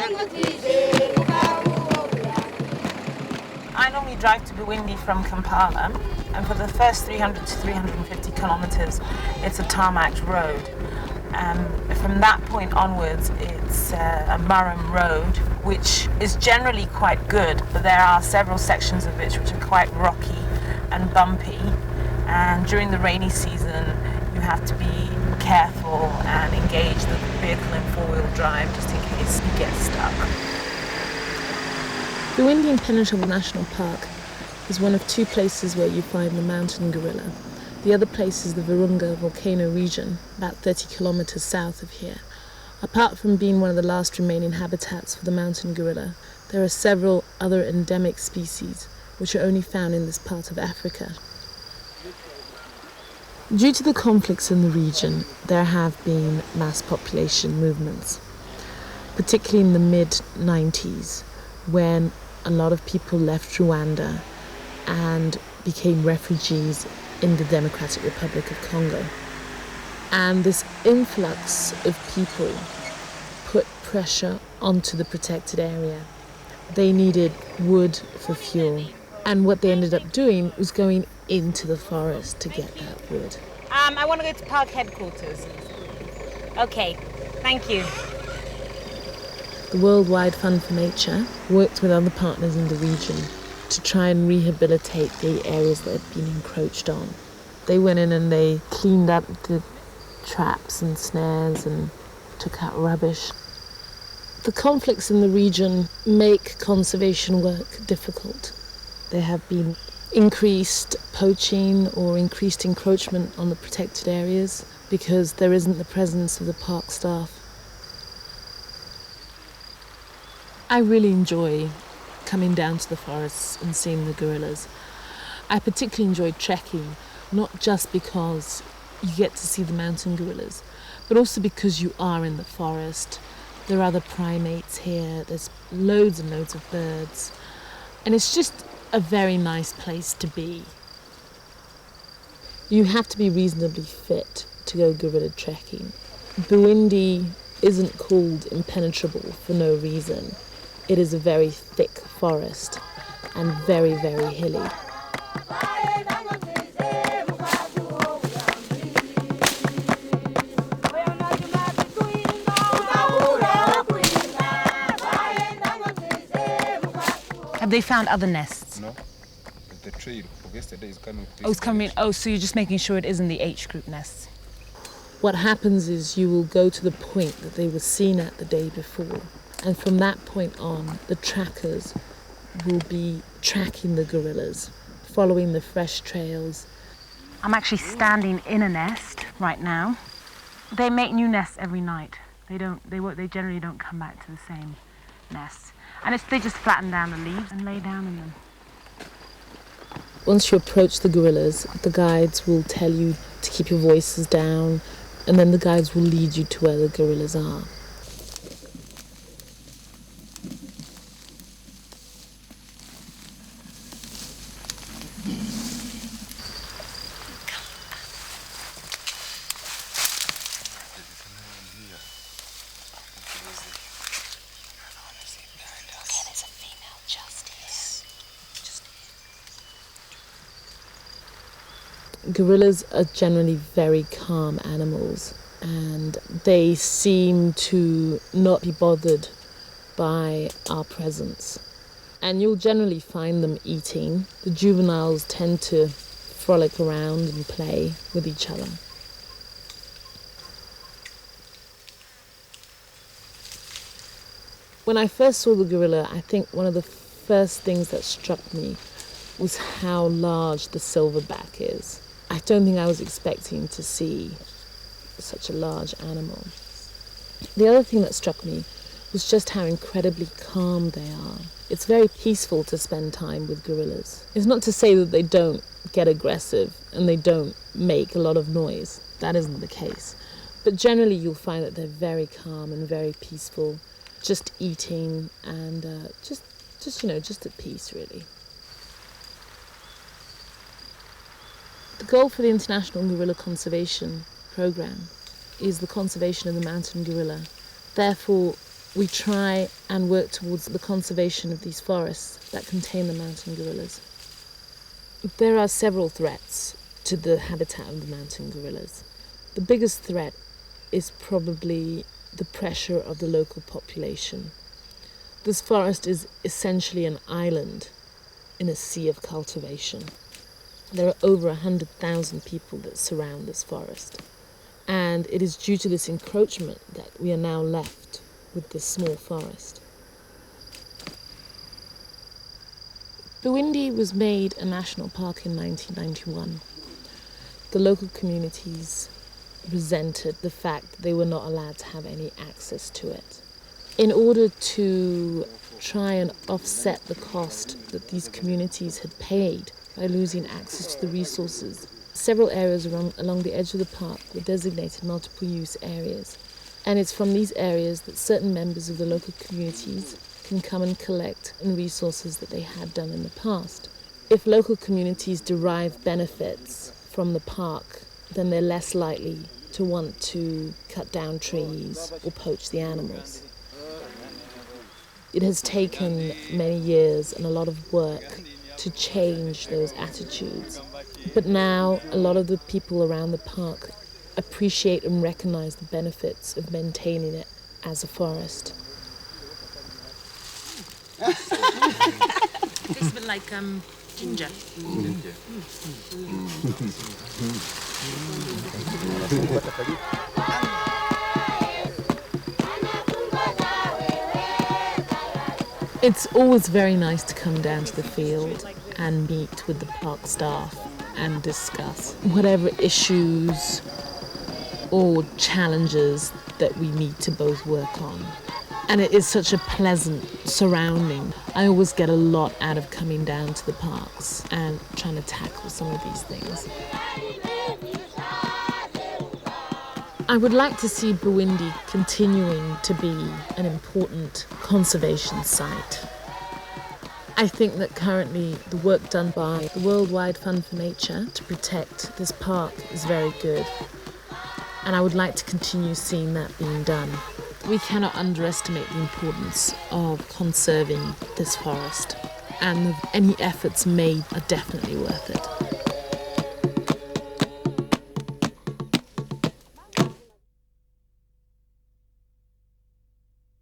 I normally drive to Buwindi from Kampala, and for the first 300 to 350 kilometers, it's a tarmac road. From that point onwards, it's a Murram road, which is generally quite good, but there are several sections of it which are quite rocky and bumpy. And during the rainy season, you have to be careful and engage the vehicle in four-wheel drive just in case you get stuck. The Impenetrable National Park is one of two places where you find the mountain gorilla. The other place is the Virunga volcano region, about 30 kilometers south of here. Apart from being one of the last remaining habitats for the mountain gorilla, there are several other endemic species which are only found in this part of Africa. Due to the conflicts in the region, there have been mass population movements, particularly in the mid-90s, when a lot of people left Rwanda and became refugees in the Democratic Republic of Congo. And this influx of people put pressure onto the protected area. They needed wood for fuel. And what they ended up doing was going into the forest to get that wood. I want to go to park headquarters. Okay, thank you. The Worldwide Fund for Nature worked with other partners in the region to try and rehabilitate the areas that had been encroached on. They went in and they cleaned up the traps and snares and took out rubbish. The conflicts in the region make conservation work difficult. There have been increased poaching or increased encroachment on the protected areas because there isn't the presence of the park staff. I really enjoy coming down to the forests and seeing the gorillas. I particularly enjoy trekking, not just because you get to see the mountain gorillas, but also because you are in the forest. There are other primates here, there's loads and loads of birds, and it's just a very nice place to be. You have to be reasonably fit to go gorilla trekking. Buwindi isn't called impenetrable for no reason. It is a very thick forest and very, very hilly. Have they found other nests? No. The trail of yesterday is coming. Oh, it's coming. Oh, so you're just making sure it isn't the H group nests. What happens is you will go to the point that they were seen at the day before. And from that point on, the trackers will be tracking the gorillas, following the fresh trails. I'm actually standing in a nest right now. They make new nests every night. They generally don't come back to the same nests. And they just flatten down the leaves and lay down in them. Once you approach the gorillas, the guides will tell you to keep your voices down, and then the guides will lead you to where the gorillas are. Gorillas are generally very calm animals, and they seem to not be bothered by our presence. And you'll generally find them eating. The juveniles tend to frolic around and play with each other. When I first saw the gorilla, I think one of the first things that struck me was how large the silverback is. I don't think I was expecting to see such a large animal. The other thing that struck me was just how incredibly calm they are. It's very peaceful to spend time with gorillas. It's not to say that they don't get aggressive and they don't make a lot of noise. That isn't the case. But generally you'll find that they're very calm and very peaceful, just eating and just at peace, really. The goal for the International Gorilla Conservation Programme is the conservation of the mountain gorilla. Therefore, we try and work towards the conservation of these forests that contain the mountain gorillas. There are several threats to the habitat of the mountain gorillas. The biggest threat is probably the pressure of the local population. This forest is essentially an island in a sea of cultivation. There are over 100,000 people that surround this forest. And it is due to this encroachment that we are now left with this small forest. Bwindi was made a national park in 1991. The local communities resented the fact that they were not allowed to have any access to it. In order to try and offset the cost that these communities had paid by losing access to the resources, several areas along the edge of the park were designated multiple use areas. And it's from these areas that certain members of the local communities can come and collect resources that they had done in the past. If local communities derive benefits from the park, then they're less likely to want to cut down trees or poach the animals. It has taken many years and a lot of work to change those attitudes. But now a lot of the people around the park appreciate and recognize the benefits of maintaining it as a forest. Tastes a bit like ginger. It's always very nice to come down to the field and meet with the park staff and discuss whatever issues or challenges that we need to both work on. And it is such a pleasant surrounding. I always get a lot out of coming down to the parks and trying to tackle some of these things. I would like to see Bwindi continuing to be an important conservation site. I think that currently the work done by the Worldwide Fund for Nature to protect this park is very good. And I would like to continue seeing that being done. We cannot underestimate the importance of conserving this forest, and any efforts made are definitely worth it.